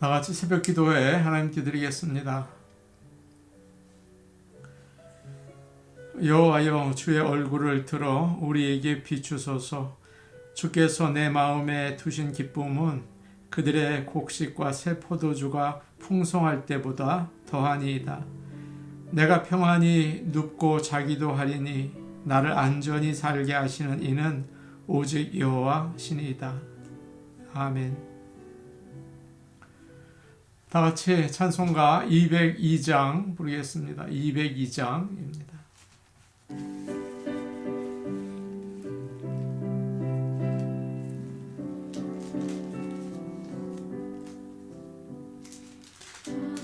나같이 새벽 기도회 하나님께 드리겠습니다. 여호와여, 주의 얼굴을 들어 우리에게 비추소서. 주께서 내 마음에 두신 기쁨은 그들의 곡식과 새 포도주가 풍성할 때보다 더하니이다. 내가 평안히 눕고 자기도 하리니 나를 안전히 살게 하시는 이는 오직 여호와시니이다. 아멘. 다 같이 찬송가 202장 부르겠습니다. 202장입니다.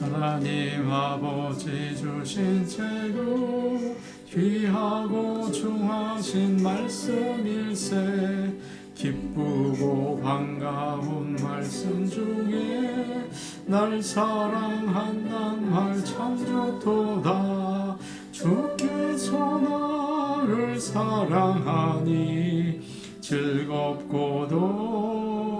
하나님 아버지 주신 책으로 귀하고 중하신 말씀일세. 기쁘고 반가운 말씀 중에 날 사랑한단 말 참 좋도다. 주께서 나를 사랑하니 즐겁고도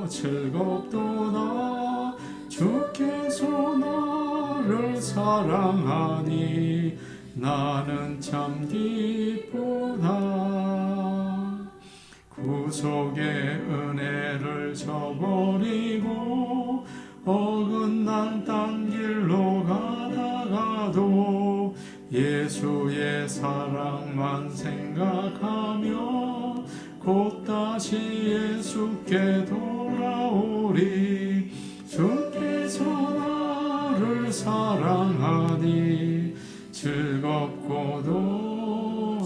즐겁도다. 주께서 나를 사랑하니 나는 참 기쁘다. 구속의 은혜를 저버리고 어긋난 딴 길로 가다가도 예수의 사랑만 생각하며 곧 다시 예수께 돌아오리. 주께서 나를 사랑하니 즐겁고도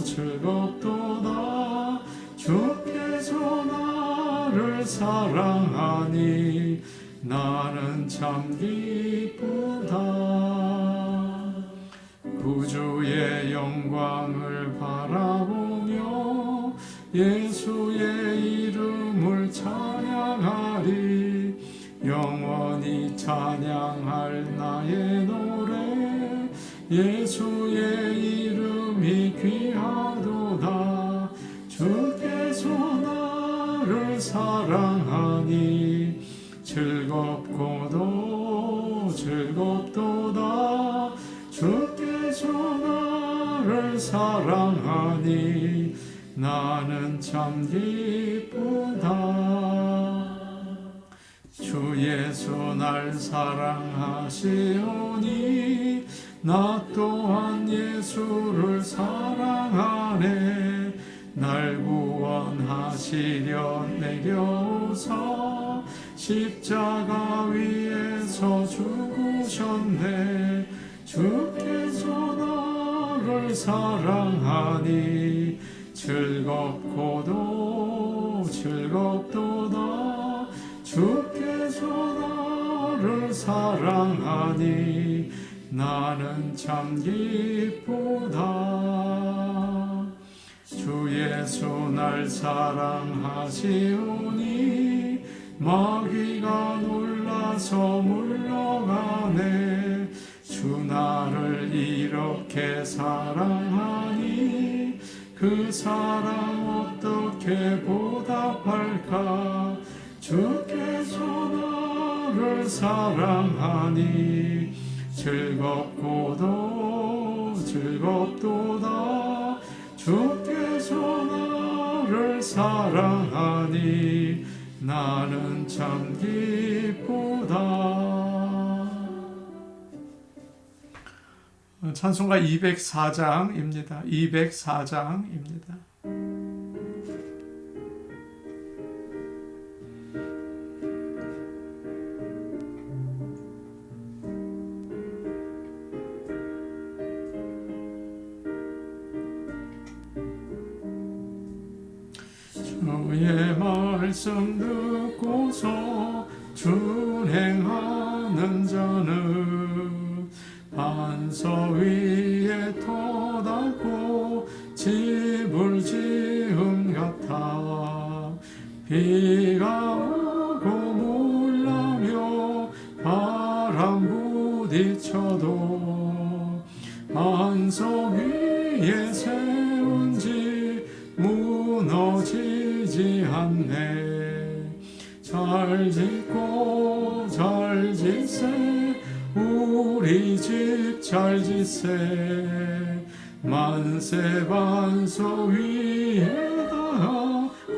즐겁도다. 주께서 나를 사랑하니 나는 참 기쁘다. 구주의 영광을 바라보며 예수의 이름을 찬양하리. 영원히 찬양할 나의 노래 예수의 이름이 귀하도다. 주께서 나를 사랑하니 즐겁고도 즐겁도다. 주께서 나를 사랑하니 나는 참 기쁘다. 주 예수 날 사랑하시오니 나 또한 예수를 사랑하네. 날 구원하시려 내려오사 십자가 위에서 죽으셨네. 주께서 나를 사랑하니 즐겁고도 즐겁도다. 주께서 나를 사랑하니 나는 참 기쁘다. 주 예수 날 사랑하시오니 마귀가 놀라서 물러가네. 주 나를 이렇게 사랑하니 그 사랑 어떻게 보답할까. 주께서 나를 사랑하니 즐겁고도 즐겁도다. 주께서 나를 사랑하니 나는 참 기쁘다. 찬송가 204장입니다. 204장입니다. 주의 말씀 듣고서 준행하는 자는 반석 위에 터닫고 집을 지은 같아. 비가 오고 물나며 바람 부딪혀도 반석 위에 세운 집 무너지지 않네. 잘 짓고 잘 짓세 우리 집 잘 짓세 만세 반석 위에다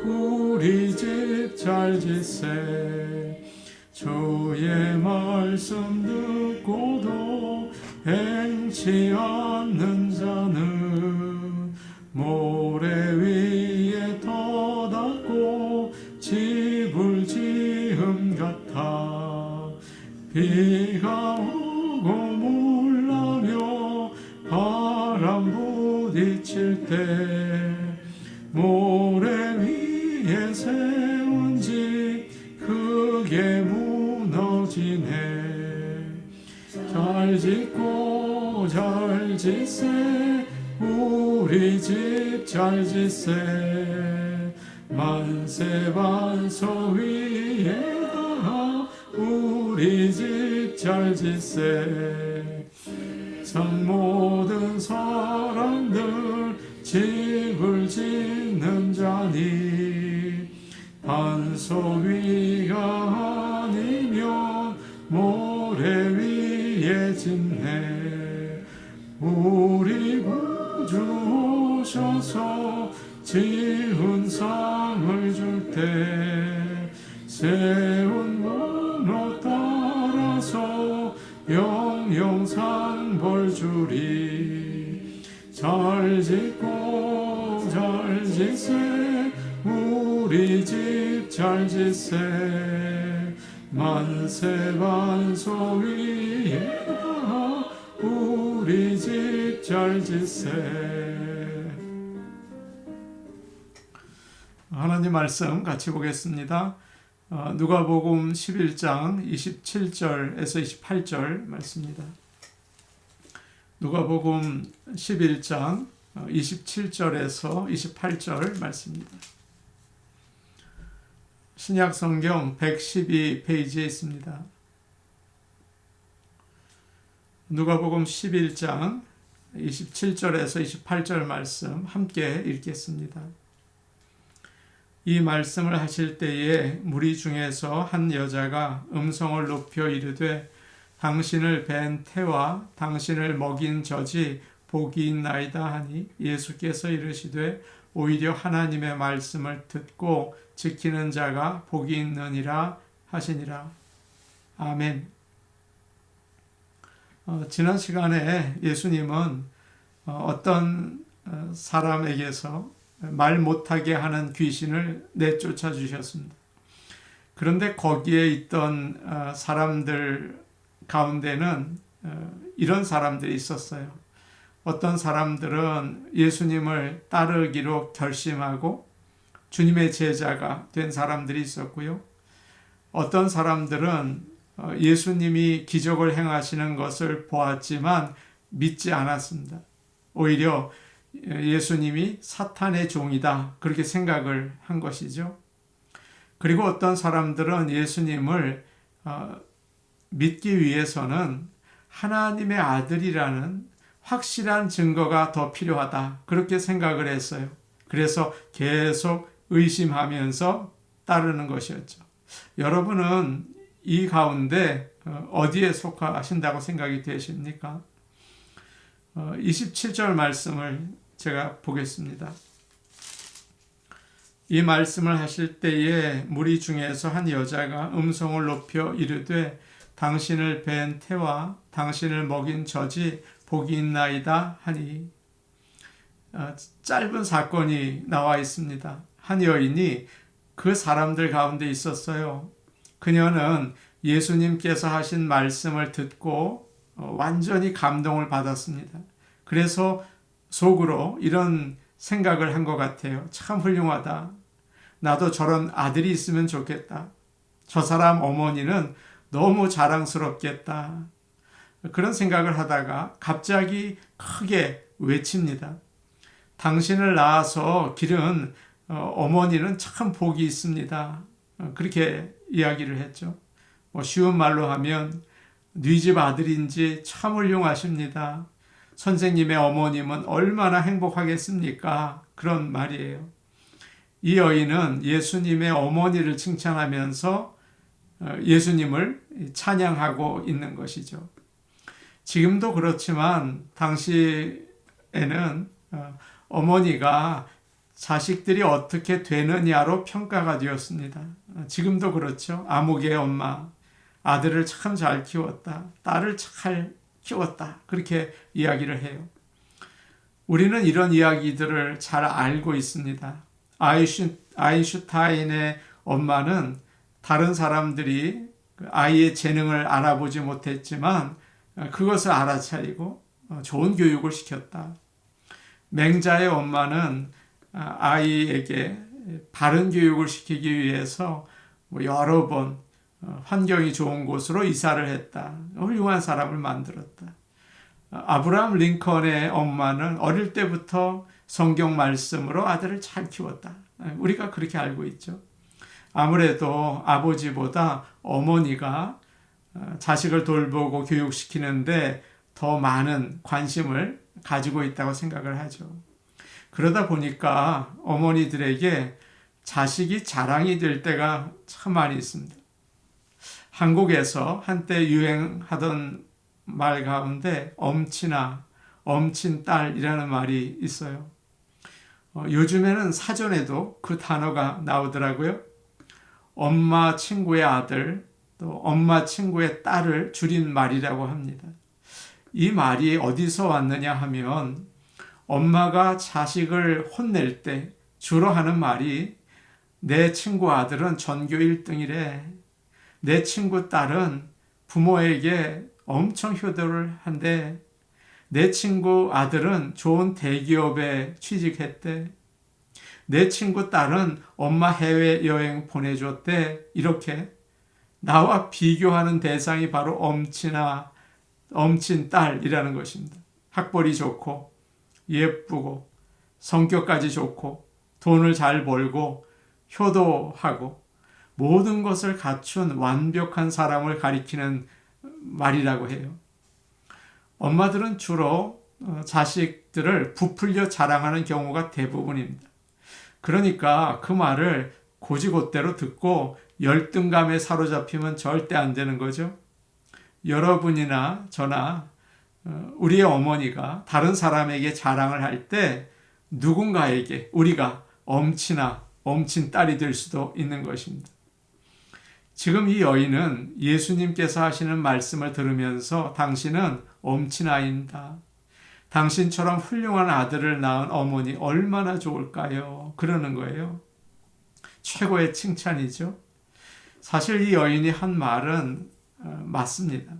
우리 집 잘 짓세 주의 말씀 듣고도 행치 않는 자는 모래 위에 터닫고 집을 지음 같아 비가 오고 물나며 바람 부딪힐 때 모래 위에 세운 집 크게 무너지네 잘 짓고 잘 짓세 우리 집 잘 짓세 만세 반석 위에다 우리 집 잘 짓세 참 모든 사람들 집을 짓는 자니 반석 위가 아니면 모래 위에 짓네 우리 구주 오셔서 지은 상을 줄 때 세운 번호 따라서 영영상 벌 주리 잘 짓고 잘 짓세 우리 집 잘 짓세 만세 반석 위에다 우리 집 잘 짓세 하나님 말씀 같이 보겠습니다. 누가복음 11장 27절에서 28절 말씀입니다. 누가복음 11장 27절에서 28절 말씀입니다. 신약성경 112페이지에 있습니다. 누가복음 11장 27절에서 28절 말씀 함께 읽겠습니다. 이 말씀을 하실 때에 무리 중에서 한 여자가 음성을 높여 이르되 당신을 뵌 태와 당신을 먹인 젖이 복이 있나이다 하니 예수께서 이르시되 오히려 하나님의 말씀을 듣고 지키는 자가 복이 있느니라 하시니라. 아멘. 지난 시간에 예수님은 어떤 사람에게서 말 못하게 하는 귀신을 내쫓아 주셨습니다. 그런데 거기에 있던 사람들 가운데는 이런 사람들이 있었어요. 어떤 사람들은 예수님을 따르기로 결심하고 주님의 제자가 된 사람들이 있었고요. 어떤 사람들은 예수님이 기적을 행하시는 것을 보았지만 믿지 않았습니다. 오히려 예수님이 사탄의 종이다 그렇게 생각을 한 것이죠. 그리고 어떤 사람들은 예수님을 믿기 위해서는 하나님의 아들이라는 확실한 증거가 더 필요하다 그렇게 생각을 했어요. 그래서 계속 의심하면서 따르는 것이었죠. 여러분은 이 가운데 어디에 속하신다고 생각이 되십니까? 27절 말씀을 제가 보겠습니다. 이 말씀을 하실 때에 무리 중에서 한 여자가 음성을 높여 이르되 당신을 뵌 태와 당신을 먹인 젖이 복이 있나이다 하니 짧은 사건이 나와 있습니다. 한 여인이 그 사람들 가운데 있었어요. 그녀는 예수님께서 하신 말씀을 듣고 완전히 감동을 받았습니다. 그래서 속으로 이런 생각을 한 것 같아요. 참 훌륭하다. 나도 저런 아들이 있으면 좋겠다. 저 사람 어머니는 너무 자랑스럽겠다. 그런 생각을 하다가 갑자기 크게 외칩니다. 당신을 낳아서 기른 어머니는 참 복이 있습니다. 그렇게 이야기를 했죠. 쉬운 말로 하면 네 집 아들인지 참 훌륭하십니다. 선생님의 어머님은 얼마나 행복하겠습니까? 그런 말이에요. 이 여인은 예수님의 어머니를 칭찬하면서 예수님을 찬양하고 있는 것이죠. 지금도 그렇지만 당시에는 어머니가 자식들이 어떻게 되느냐로 평가가 되었습니다. 지금도 그렇죠. 아무개의 엄마, 아들을 참 잘 키웠다, 딸을 잘 키웠다, 그렇게 이야기를 해요. 우리는 이런 이야기들을 잘 알고 있습니다. 아인슈타인의 엄마는 다른 사람들이 아이의 재능을 알아보지 못했지만 그것을 알아차리고 좋은 교육을 시켰다. 맹자의 엄마는 아이에게 바른 교육을 시키기 위해서 여러 번 환경이 좋은 곳으로 이사를 했다. 훌륭한 사람을 만들었다. 아브라함 링컨의 엄마는 어릴 때부터 성경 말씀으로 아들을 잘 키웠다. 우리가 그렇게 알고 있죠. 아무래도 아버지보다 어머니가 자식을 돌보고 교육시키는데 더 많은 관심을 가지고 있다고 생각을 하죠. 그러다 보니까 어머니들에게 자식이 자랑이 될 때가 참 많이 있습니다. 한국에서 한때 유행하던 말 가운데 엄친아, 엄친딸이라는 말이 있어요. 요즘에는 사전에도 그 단어가 나오더라고요. 엄마 친구의 아들, 또 엄마 친구의 딸을 줄인 말이라고 합니다. 이 말이 어디서 왔느냐 하면 엄마가 자식을 혼낼 때 주로 하는 말이 내 친구 아들은 전교 1등이래. 내 친구 딸은 부모에게 엄청 효도를 한대. 내 친구 아들은 좋은 대기업에 취직했대. 내 친구 딸은 엄마 해외여행 보내줬대. 이렇게 나와 비교하는 대상이 바로 엄친딸이라는 것입니다. 학벌이 좋고 예쁘고 성격까지 좋고 돈을 잘 벌고 효도하고 모든 것을 갖춘 완벽한 사람을 가리키는 말이라고 해요. 엄마들은 주로 자식들을 부풀려 자랑하는 경우가 대부분입니다. 그러니까 그 말을 고지곳대로 듣고 열등감에 사로잡히면 절대 안 되는 거죠. 여러분이나 저나 우리의 어머니가 다른 사람에게 자랑을 할 때 누군가에게 우리가 엄친아, 엄친딸이 될 수도 있는 것입니다. 지금 이 여인은 예수님께서 하시는 말씀을 들으면서 당신은 엄친아인다. 당신처럼 훌륭한 아들을 낳은 어머니 얼마나 좋을까요? 그러는 거예요. 최고의 칭찬이죠. 사실 이 여인이 한 말은 맞습니다.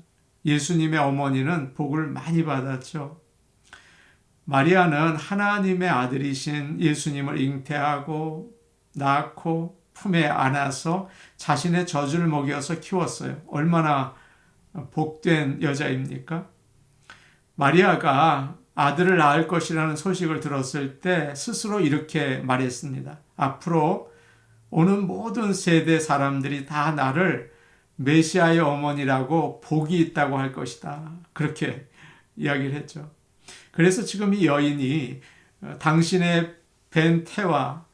예수님의 어머니는 복을 많이 받았죠. 마리아는 하나님의 아들이신 예수님을 잉태하고 낳고 품에 안아서 자신의 젖을 먹여서 키웠어요. 얼마나 복된 여자입니까? 마리아가 아들을 낳을 것이라는 소식을 들었을 때 스스로 이렇게 말했습니다. 앞으로 오는 모든 세대 사람들이 다 나를 메시아의 어머니라고 복이 있다고 할 것이다. 그렇게 이야기를 했죠. 그래서 지금 이 여인이 당신의 벤 태와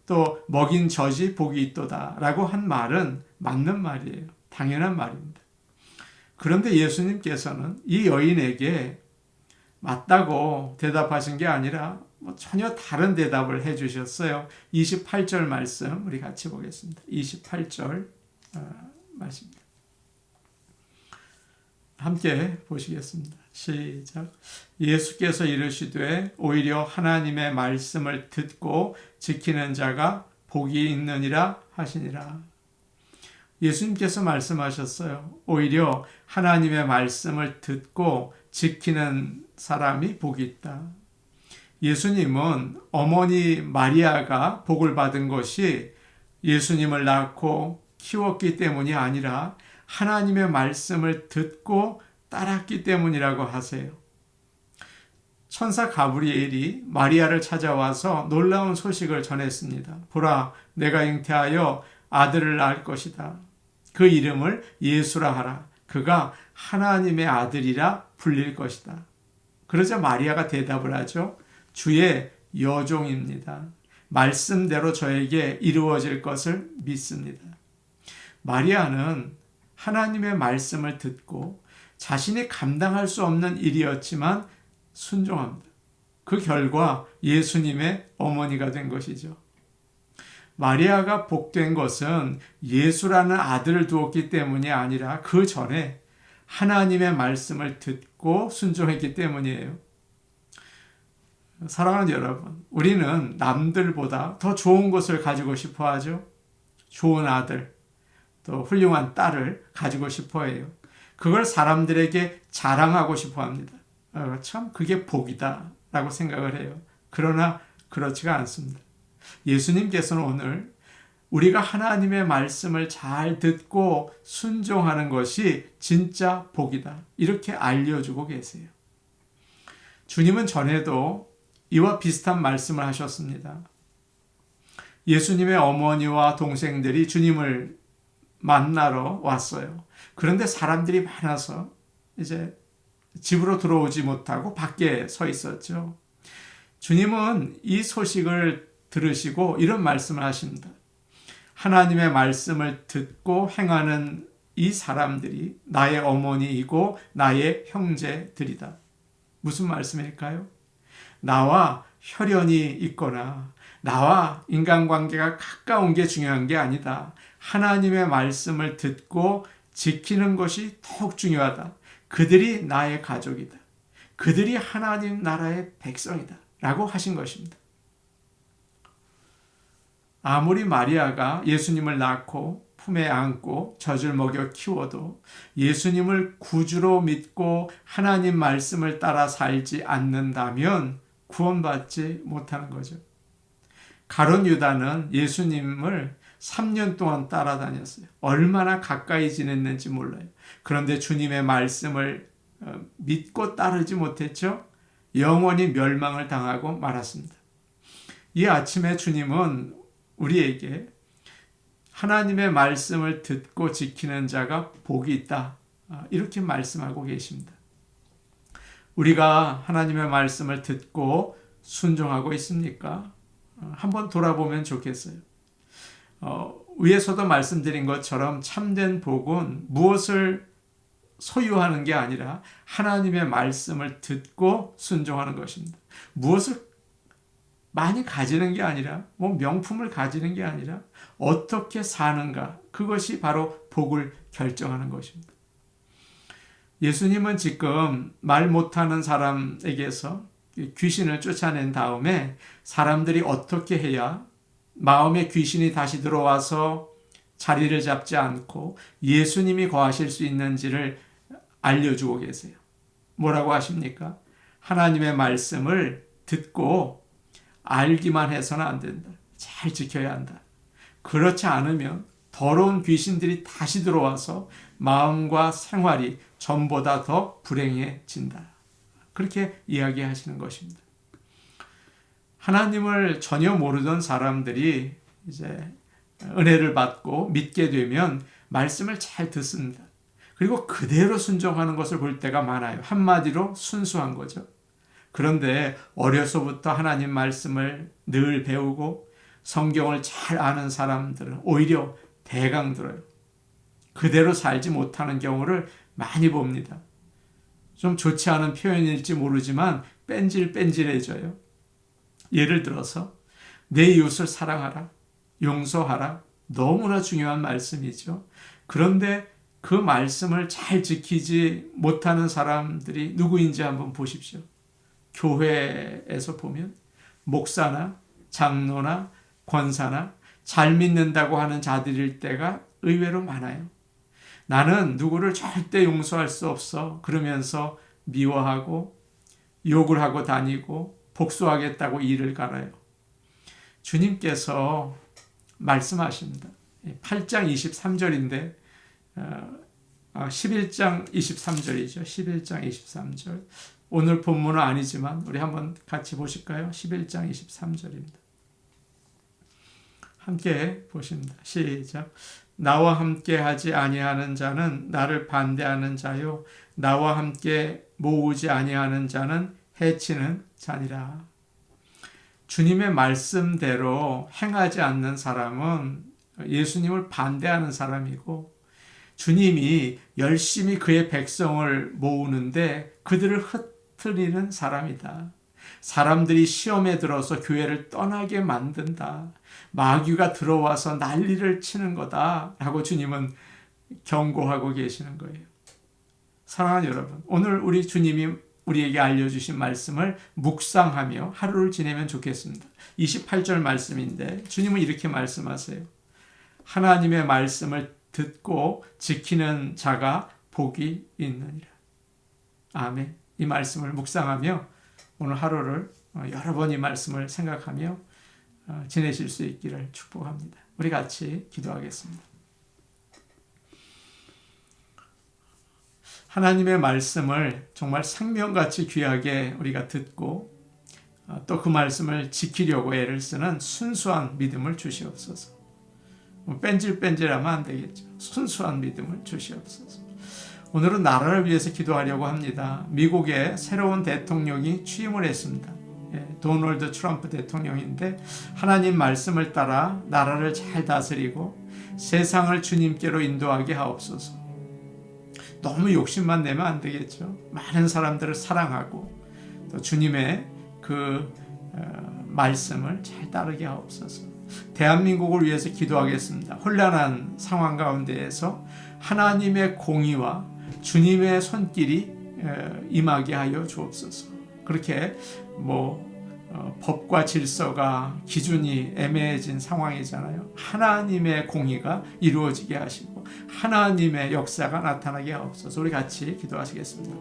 또 먹인 젖이 복이 있도다 라고 한 말은 맞는 말이에요. 당연한 말입니다. 그런데 예수님께서는 이 여인에게 맞다고 대답하신 게 아니라 전혀 다른 대답을 해주셨어요. 28절 말씀 우리 같이 보겠습니다. 28절 말씀입니다. 함께 보시겠습니다. 시작. 예수께서 이르시되 오히려 하나님의 말씀을 듣고 지키는 자가 복이 있느니라 하시니라. 예수님께서 말씀하셨어요. 오히려 하나님의 말씀을 듣고 지키는 사람이 복이 있다. 예수님은 어머니 마리아가 복을 받은 것이 예수님을 낳고 키웠기 때문이 아니라 하나님의 말씀을 듣고 따랐기 때문이라고 하세요. 천사 가브리엘이 마리아를 찾아와서 놀라운 소식을 전했습니다. 보라, 내가 잉태하여 아들을 낳을 것이다. 그 이름을 예수라 하라. 그가 하나님의 아들이라 불릴 것이다. 그러자 마리아가 대답을 하죠. 주의 여종입니다. 말씀대로 저에게 이루어질 것을 믿습니다. 마리아는 하나님의 말씀을 듣고 자신이 감당할 수 없는 일이었지만 순종합니다. 그 결과 예수님의 어머니가 된 것이죠. 마리아가 복된 것은 예수라는 아들을 두었기 때문이 아니라 그 전에 하나님의 말씀을 듣고 순종했기 때문이에요. 사랑하는 여러분, 우리는 남들보다 더 좋은 것을 가지고 싶어 하죠. 좋은 아들, 또 훌륭한 딸을 가지고 싶어 해요. 그걸 사람들에게 자랑하고 싶어 합니다. 참 그게 복이다 라고 생각을 해요. 그러나 그렇지가 않습니다. 예수님께서는 오늘 우리가 하나님의 말씀을 잘 듣고 순종하는 것이 진짜 복이다, 이렇게 알려주고 계세요. 주님은 전에도 이와 비슷한 말씀을 하셨습니다. 예수님의 어머니와 동생들이 주님을 만나러 왔어요. 그런데 사람들이 많아서 이제 집으로 들어오지 못하고 밖에 서 있었죠. 주님은 이 소식을 들으시고 이런 말씀을 하십니다. 하나님의 말씀을 듣고 행하는 이 사람들이 나의 어머니이고 나의 형제들이다. 무슨 말씀일까요? 나와 혈연이 있거나 나와 인간관계가 가까운 게 중요한 게 아니다. 하나님의 말씀을 듣고 지키는 것이 더욱 중요하다. 그들이 나의 가족이다. 그들이 하나님 나라의 백성이다. 라고 하신 것입니다. 아무리 마리아가 예수님을 낳고 품에 안고 젖을 먹여 키워도 예수님을 구주로 믿고 하나님 말씀을 따라 살지 않는다면 구원받지 못하는 거죠. 가룟 유다는 예수님을 3년 동안 따라다녔어요. 얼마나 가까이 지냈는지 몰라요. 그런데 주님의 말씀을 믿고 따르지 못했죠. 영원히 멸망을 당하고 말았습니다. 이 아침에 주님은 우리에게 하나님의 말씀을 듣고 지키는 자가 복이 있다, 이렇게 말씀하고 계십니다. 우리가 하나님의 말씀을 듣고 순종하고 있습니까? 한번 돌아보면 좋겠어요. 위에서도 말씀드린 것처럼 참된 복은 무엇을 소유하는 게 아니라 하나님의 말씀을 듣고 순종하는 것입니다. 무엇을 많이 가지는 게 아니라, 명품을 가지는 게 아니라 어떻게 사는가, 그것이 바로 복을 결정하는 것입니다. 예수님은 지금 말 못하는 사람에게서 귀신을 쫓아낸 다음에 사람들이 어떻게 해야 마음에 귀신이 다시 들어와서 자리를 잡지 않고 예수님이 거하실 수 있는지를 알려주고 계세요. 뭐라고 하십니까? 하나님의 말씀을 듣고 알기만 해서는 안 된다. 잘 지켜야 한다. 그렇지 않으면 더러운 귀신들이 다시 들어와서 마음과 생활이 전보다 더 불행해진다. 그렇게 이야기하시는 것입니다. 하나님을 전혀 모르던 사람들이 이제 은혜를 받고 믿게 되면 말씀을 잘 듣습니다. 그리고 그대로 순종하는 것을 볼 때가 많아요. 한마디로 순수한 거죠. 그런데 어려서부터 하나님 말씀을 늘 배우고 성경을 잘 아는 사람들은 오히려 대강들어요. 그대로 살지 못하는 경우를 많이 봅니다. 좀 좋지 않은 표현일지 모르지만 뺀질뺀질해져요. 예를 들어서 내 이웃을 사랑하라, 용서하라, 너무나 중요한 말씀이죠. 그런데 그 말씀을 잘 지키지 못하는 사람들이 누구인지 한번 보십시오. 교회에서 보면 목사나 장로나 권사나 잘 믿는다고 하는 자들일 때가 의외로 많아요. 나는 누구를 절대 용서할 수 없어, 그러면서 미워하고 욕을 하고 다니고 복수하겠다고 이를 갈아요. 주님께서 말씀하십니다. 8장 23절인데 11장 23절이죠. 11장 23절. 오늘 본문은 아니지만 우리 한번 같이 보실까요? 11장 23절입니다. 함께 보십니다. 시작. 나와 함께 하지 아니하는 자는 나를 반대하는 자요, 나와 함께 모으지 아니하는 자는 해치는 자니라. 주님의 말씀대로 행하지 않는 사람은 예수님을 반대하는 사람이고 주님이 열심히 그의 백성을 모으는데 그들을 흩트리는 사람이다. 사람들이 시험에 들어서 교회를 떠나게 만든다. 마귀가 들어와서 난리를 치는 거다. 라고 주님은 경고하고 계시는 거예요. 사랑하는 여러분, 오늘 우리 주님이 우리에게 알려주신 말씀을 묵상하며 하루를 지내면 좋겠습니다. 28절 말씀인데 주님은 이렇게 말씀하세요. 하나님의 말씀을 듣고 지키는 자가 복이 있느니라. 아멘. 이 말씀을 묵상하며 오늘 하루를 여러 번 이 말씀을 생각하며 지내실 수 있기를 축복합니다. 우리 같이 기도하겠습니다. 하나님의 말씀을 정말 생명같이 귀하게 우리가 듣고 또 그 말씀을 지키려고 애를 쓰는 순수한 믿음을 주시옵소서. 뺀질뺀질하면 안 되겠죠. 순수한 믿음을 주시옵소서. 오늘은 나라를 위해서 기도하려고 합니다. 미국의 새로운 대통령이 취임을 했습니다. 도널드 트럼프 대통령인데 하나님 말씀을 따라 나라를 잘 다스리고 세상을 주님께로 인도하게 하옵소서. 너무 욕심만 내면 안 되겠죠. 많은 사람들을 사랑하고 또 주님의 그 말씀을 잘 따르게 하옵소서. 대한민국을 위해서 기도하겠습니다. 혼란한 상황 가운데에서 하나님의 공의와 주님의 손길이 임하게 하여 주옵소서. 그렇게 법과 질서가 기준이 애매해진 상황이잖아요. 하나님의 공의가 이루어지게 하시고 하나님의 역사가 나타나게 하옵소서. 우리 같이 기도하시겠습니다.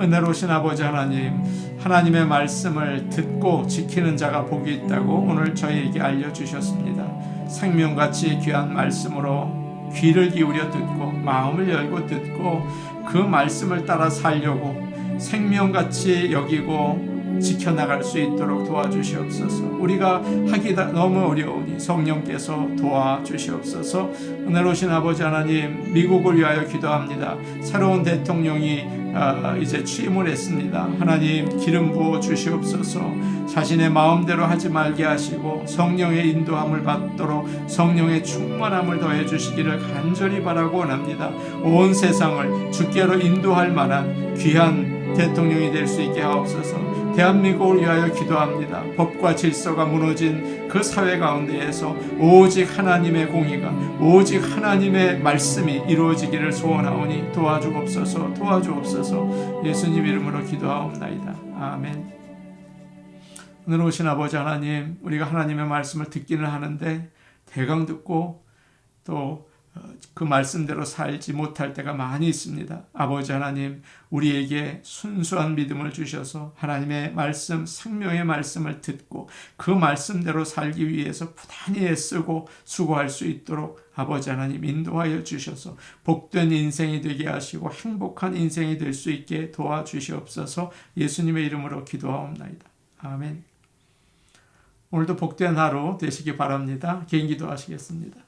은혜로우신 아버지 하나님, 하나님의 말씀을 듣고 지키는 자가 복이 있다고 오늘 저희에게 알려주셨습니다. 생명같이 귀한 말씀으로 귀를 기울여 듣고 마음을 열고 듣고 그 말씀을 따라 살려고 생명같이 여기고 지켜나갈 수 있도록 도와주시옵소서. 우리가 하기가 너무 어려우니 성령께서 도와주시옵소서. 은혜로우신 아버지 하나님, 미국을 위하여 기도합니다. 새로운 대통령이 이제 취임을 했습니다. 하나님 기름 부어 주시옵소서. 자신의 마음대로 하지 말게 하시고 성령의 인도함을 받도록 성령의 충만함을 더해 주시기를 간절히 바라고 원합니다. 온 세상을 주께로 인도할 만한 귀한 대통령이 될 수 있게 하옵소서. 대한민국을 위하여 기도합니다. 법과 질서가 무너진 그 사회 가운데에서 오직 하나님의 공의가 오직 하나님의 말씀이 이루어지기를 소원하오니 도와주옵소서. 도와주옵소서. 예수님 이름으로 기도하옵나이다. 아멘. 오늘 오신 아버지 하나님, 우리가 하나님의 말씀을 듣기는 하는데 대강 듣고 또 그 말씀대로 살지 못할 때가 많이 있습니다. 아버지 하나님, 우리에게 순수한 믿음을 주셔서 하나님의 말씀, 생명의 말씀을 듣고 그 말씀대로 살기 위해서 부단히 애쓰고 수고할 수 있도록 아버지 하나님 인도하여 주셔서 복된 인생이 되게 하시고 행복한 인생이 될 수 있게 도와주시옵소서. 예수님의 이름으로 기도하옵나이다. 아멘. 오늘도 복된 하루 되시기 바랍니다. 개인 기도하시겠습니다.